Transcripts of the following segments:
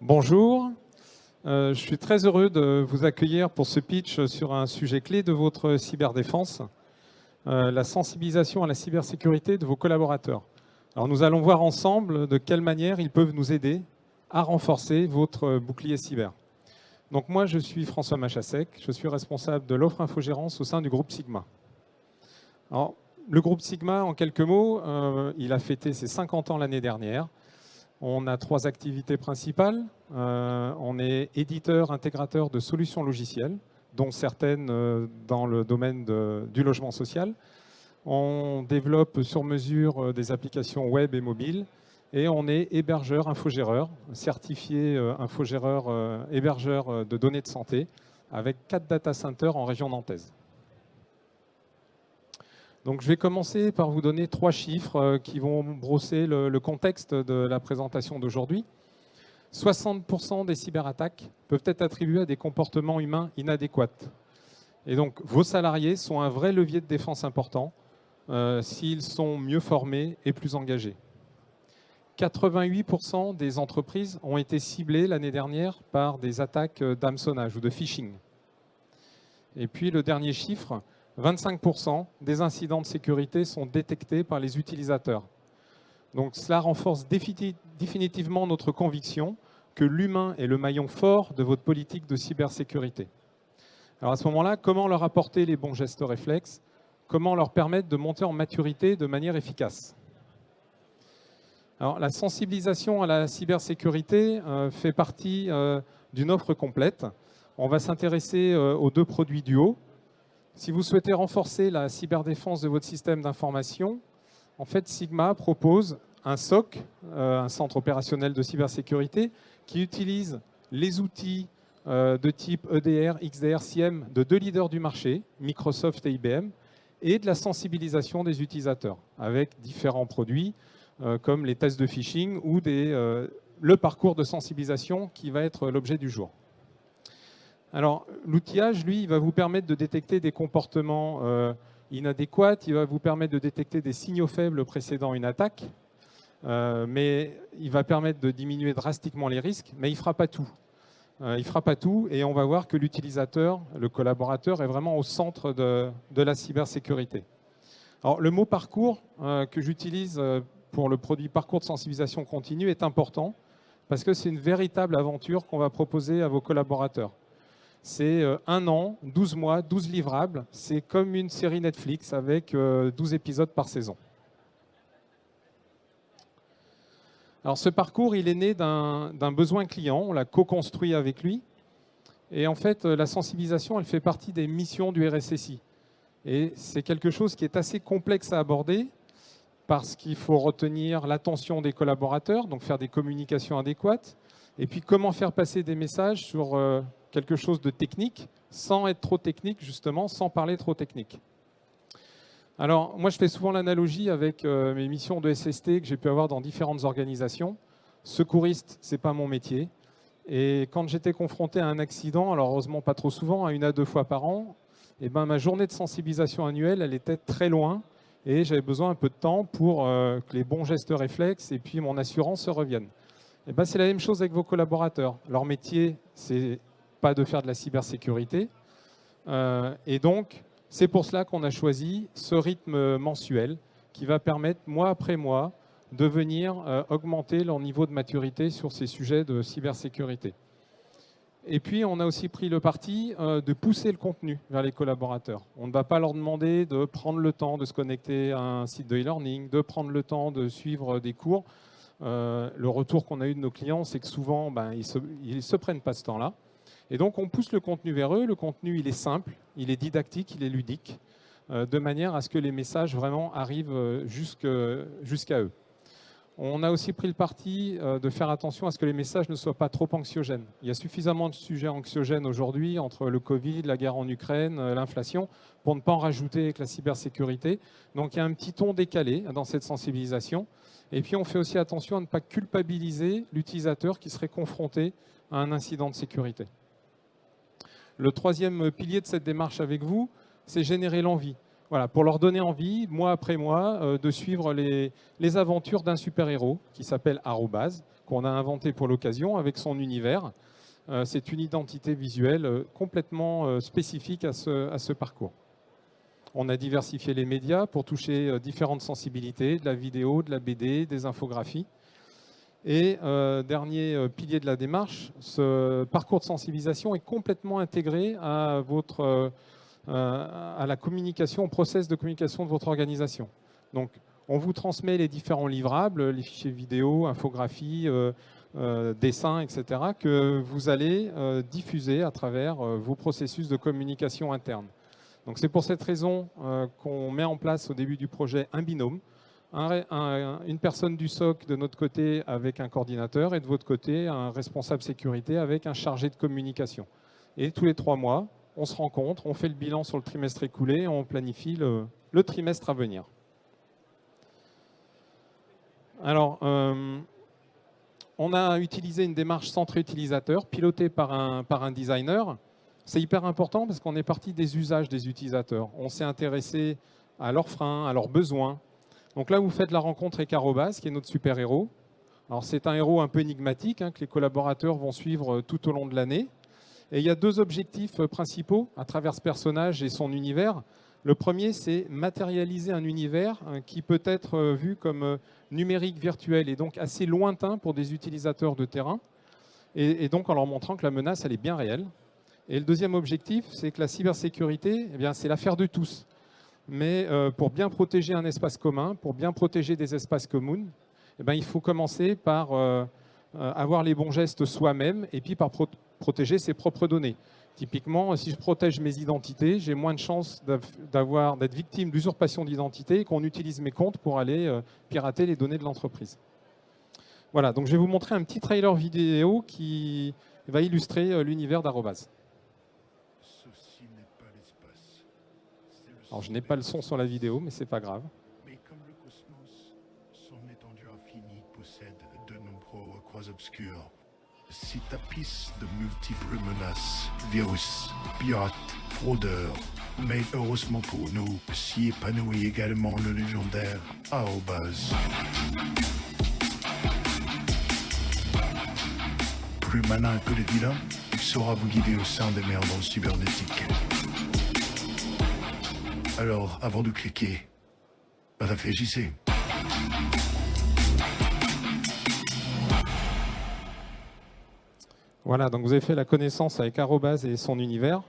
Bonjour, je suis très heureux de vous accueillir pour ce pitch sur un sujet clé de votre cyberdéfense, la sensibilisation à la cybersécurité de vos collaborateurs. Alors nous allons voir ensemble de quelle manière ils peuvent nous aider à renforcer votre bouclier cyber. Donc moi je suis François Machassec, je suis responsable de l'offre infogérance au sein du groupe Sigma. Alors, le groupe Sigma, en quelques mots, il a fêté ses 50 ans l'année dernière. On a 3 activités principales. On est éditeur, intégrateur de solutions logicielles, dont certaines dans le domaine du logement social. On développe sur mesure des applications web et mobiles. Et on est hébergeur, infogéreur, certifié infogéreur, hébergeur de données de santé, avec 4 data centers en région nantaise. Donc, je vais commencer par vous donner 3 chiffres qui vont brosser le contexte de la présentation d'aujourd'hui. 60% des cyberattaques peuvent être attribuées à des comportements humains inadéquats. Et donc, vos salariés sont un vrai levier de défense important s'ils sont mieux formés et plus engagés. 88% des entreprises ont été ciblées l'année dernière par des attaques d'hameçonnage ou de phishing. Et puis, le dernier chiffre, 25% des incidents de sécurité sont détectés par les utilisateurs. Donc cela renforce définitivement notre conviction que l'humain est le maillon fort de votre politique de cybersécurité. Alors à ce moment-là, comment leur apporter les bons gestes réflexes? Comment leur permettre de monter en maturité de manière efficace? Alors la sensibilisation à la cybersécurité fait partie d'une offre complète. On va s'intéresser aux 2 produits duo. Si vous souhaitez renforcer la cyberdéfense de votre système d'information, en fait, Sigma propose un SOC, un centre opérationnel de cybersécurité, qui utilise les outils de type EDR, XDR, SIEM de 2 leaders du marché, Microsoft et IBM, et de la sensibilisation des utilisateurs, avec différents produits comme les tests de phishing ou le parcours de sensibilisation qui va être l'objet du jour. Alors, l'outillage, lui, il va vous permettre de détecter des comportements inadéquats, il va vous permettre de détecter des signaux faibles précédant une attaque, mais il va permettre de diminuer drastiquement les risques, mais il ne fera pas tout. Il ne fera pas tout et on va voir que l'utilisateur, le collaborateur, est vraiment au centre de la cybersécurité. Alors, le mot parcours que j'utilise pour le produit parcours de sensibilisation continue est important parce que c'est une véritable aventure qu'on va proposer à vos collaborateurs. C'est 1 an, 12 mois, 12 livrables. C'est comme une série Netflix avec 12 épisodes par saison. Alors ce parcours, il est né d'un besoin client. On l'a co-construit avec lui. Et en fait, la sensibilisation, elle fait partie des missions du RSSI. Et c'est quelque chose qui est assez complexe à aborder parce qu'il faut retenir l'attention des collaborateurs, donc faire des communications adéquates. Et puis comment faire passer des messages sur quelque chose de technique, sans être trop technique, justement, sans parler trop technique. Alors, moi, je fais souvent l'analogie avec mes missions de SST que j'ai pu avoir dans différentes organisations. Secouriste, ce n'est pas mon métier. Et quand j'étais confronté à un accident, alors heureusement pas trop souvent, à 1 à 2 fois par an, eh ben, ma journée de sensibilisation annuelle, elle était très loin. Et j'avais besoin un peu de temps pour que les bons gestes réflexes et puis mon assurance se reviennent. Eh ben, c'est la même chose avec vos collaborateurs. Leur métier, c'est pas de faire de la cybersécurité. Et donc, c'est pour cela qu'on a choisi ce rythme mensuel qui va permettre, mois après mois, de venir augmenter leur niveau de maturité sur ces sujets de cybersécurité. Et puis, on a aussi pris le parti de pousser le contenu vers les collaborateurs. On ne va pas leur demander de prendre le temps de se connecter à un site de e-learning, de prendre le temps de suivre des cours. Le retour qu'on a eu de nos clients, c'est que souvent, ils ne se prennent pas ce temps-là. Et donc, on pousse le contenu vers eux. Le contenu, il est simple, il est didactique, il est ludique, de manière à ce que les messages vraiment arrivent jusqu'à eux. On a aussi pris le parti de faire attention à ce que les messages ne soient pas trop anxiogènes. Il y a suffisamment de sujets anxiogènes aujourd'hui entre le Covid, la guerre en Ukraine, l'inflation, pour ne pas en rajouter avec la cybersécurité. Donc, il y a un petit ton décalé dans cette sensibilisation. Et puis, on fait aussi attention à ne pas culpabiliser l'utilisateur qui serait confronté à un incident de sécurité. Le 3e pilier de cette démarche avec vous, c'est générer l'envie. Voilà, pour leur donner envie, mois après mois, de suivre les aventures d'un super-héros qui s'appelle Arobase, qu'on a inventé pour l'occasion avec son univers. C'est une identité visuelle complètement spécifique à ce parcours. On a diversifié les médias pour toucher différentes sensibilités, de la vidéo, de la BD, des infographies. Et dernier pilier de la démarche, ce parcours de sensibilisation est complètement intégré à la communication, au process de communication de votre organisation. Donc, on vous transmet les différents livrables, les fichiers vidéo, infographies, dessins, etc., que vous allez diffuser à travers vos processus de communication interne. Donc, c'est pour cette raison qu'on met en place au début du projet un binôme, une personne du SOC de notre côté avec un coordinateur et de votre côté un responsable sécurité avec un chargé de communication. Et tous les 3 mois, on se rencontre, on fait le bilan sur le trimestre écoulé et on planifie le trimestre à venir. Alors, on a utilisé une démarche centrée utilisateur, pilotée par un designer. C'est hyper important parce qu'on est parti des usages des utilisateurs. On s'est intéressé à leurs freins, à leurs besoins. Donc là, vous faites la rencontre avec Arobase, qui est notre super-héros. Alors, c'est un héros un peu énigmatique que les collaborateurs vont suivre tout au long de l'année. Et il y a 2 objectifs principaux à travers ce personnage et son univers. Le premier, c'est matérialiser un univers qui peut être vu comme numérique, virtuel et donc assez lointain pour des utilisateurs de terrain. Et donc en leur montrant que la menace, elle est bien réelle. Et le deuxième objectif, c'est que la cybersécurité, eh bien, c'est l'affaire de tous. Mais pour bien protéger un espace commun, pour bien protéger des espaces communs, eh bien, il faut commencer par avoir les bons gestes soi-même et puis par protéger ses propres données. Typiquement, si je protège mes identités, j'ai moins de chances d'être victime d'usurpation d'identité et qu'on utilise mes comptes pour aller pirater les données de l'entreprise. Voilà, donc je vais vous montrer un petit trailer vidéo qui va illustrer l'univers d'Arobase. Alors, je n'ai pas le son sur la vidéo, mais c'est pas grave. Mais comme le cosmos, son étendue infinie possède de nombreux recoins obscurs. S'y tapissent de multiples menaces, virus, pirates, fraudeurs. Mais heureusement pour nous, s'y épanouit également le légendaire Arobase. Plus malin que les vilains, il saura vous guider au sein des merdons cybernétiques. Alors, avant de cliquer, réfléchissez. Voilà, donc vous avez fait la connaissance avec Arobase et son univers.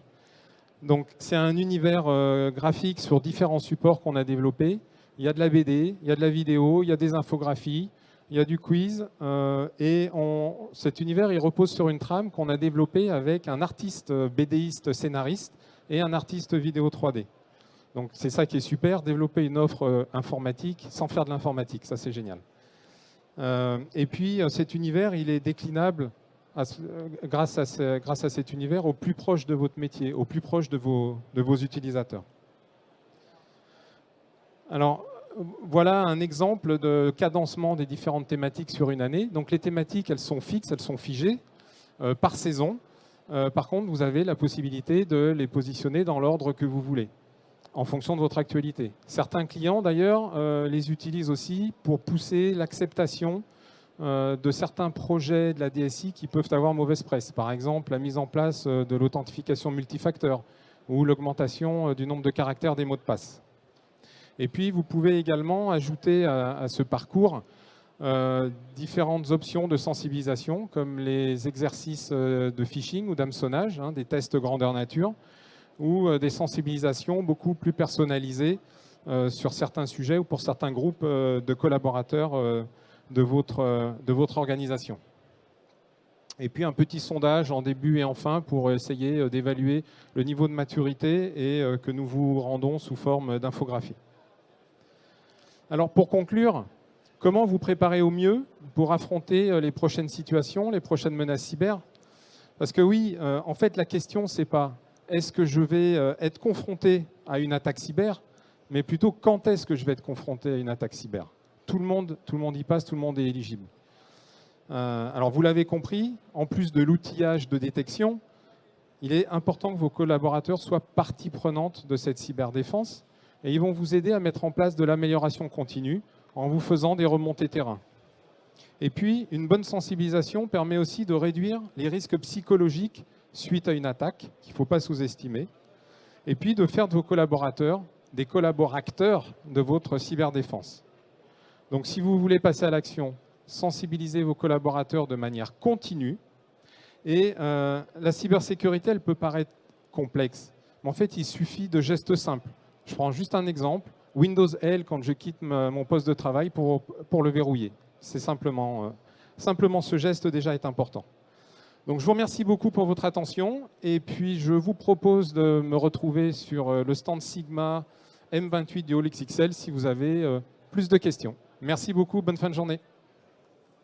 Donc c'est un univers graphique sur différents supports qu'on a développés. Il y a de la BD, il y a de la vidéo, il y a des infographies, il y a du quiz. Cet univers, il repose sur une trame qu'on a développée avec un artiste BDiste scénariste et un artiste vidéo 3D. Donc c'est ça qui est super, développer une offre informatique sans faire de l'informatique, ça c'est génial. Et puis cet univers, il est déclinable grâce à cet univers au plus proche de votre métier, au plus proche de vos utilisateurs. Alors voilà un exemple de cadencement des différentes thématiques sur une année. Donc les thématiques, elles sont fixes, elles sont figées par saison. Par contre, vous avez la possibilité de les positionner dans l'ordre que vous voulez, en fonction de votre actualité. Certains clients, d'ailleurs, les utilisent aussi pour pousser l'acceptation de certains projets de la DSI qui peuvent avoir mauvaise presse. Par exemple, la mise en place de l'authentification multifacteur ou l'augmentation du nombre de caractères des mots de passe. Et puis, vous pouvez également ajouter à ce parcours différentes options de sensibilisation, comme les exercices de phishing ou d'hameçonnage, des tests grandeur nature, ou des sensibilisations beaucoup plus personnalisées sur certains sujets ou pour certains groupes de collaborateurs de votre organisation. Et puis un petit sondage en début et en fin pour essayer d'évaluer le niveau de maturité et que nous vous rendons sous forme d'infographie. Alors pour conclure, comment vous préparer au mieux pour affronter les prochaines situations, les prochaines menaces cyber? Parce que oui, en fait la question c'est pas est-ce que je vais être confronté à une attaque cyber, mais plutôt quand est-ce que je vais être confronté à une attaque cyber. Tout le monde y passe, tout le monde est éligible. Alors vous l'avez compris, en plus de l'outillage de détection, il est important que vos collaborateurs soient partie prenante de cette cyberdéfense et ils vont vous aider à mettre en place de l'amélioration continue en vous faisant des remontées terrain. Et puis, une bonne sensibilisation permet aussi de réduire les risques psychologiques suite à une attaque, qu'il ne faut pas sous-estimer. Et puis, de faire de vos collaborateurs des collaborateurs de votre cyberdéfense. Donc, si vous voulez passer à l'action, sensibilisez vos collaborateurs de manière continue. Et la cybersécurité, elle peut paraître complexe. Mais en fait, il suffit de gestes simples. Je prends juste un exemple. Windows L, quand je quitte mon poste de travail pour le verrouiller. C'est simplement ce geste déjà est important. Donc, je vous remercie beaucoup pour votre attention. Et puis, je vous propose de me retrouver sur le stand Sigma M28 du Hall XXL si vous avez plus de questions. Merci beaucoup. Bonne fin de journée.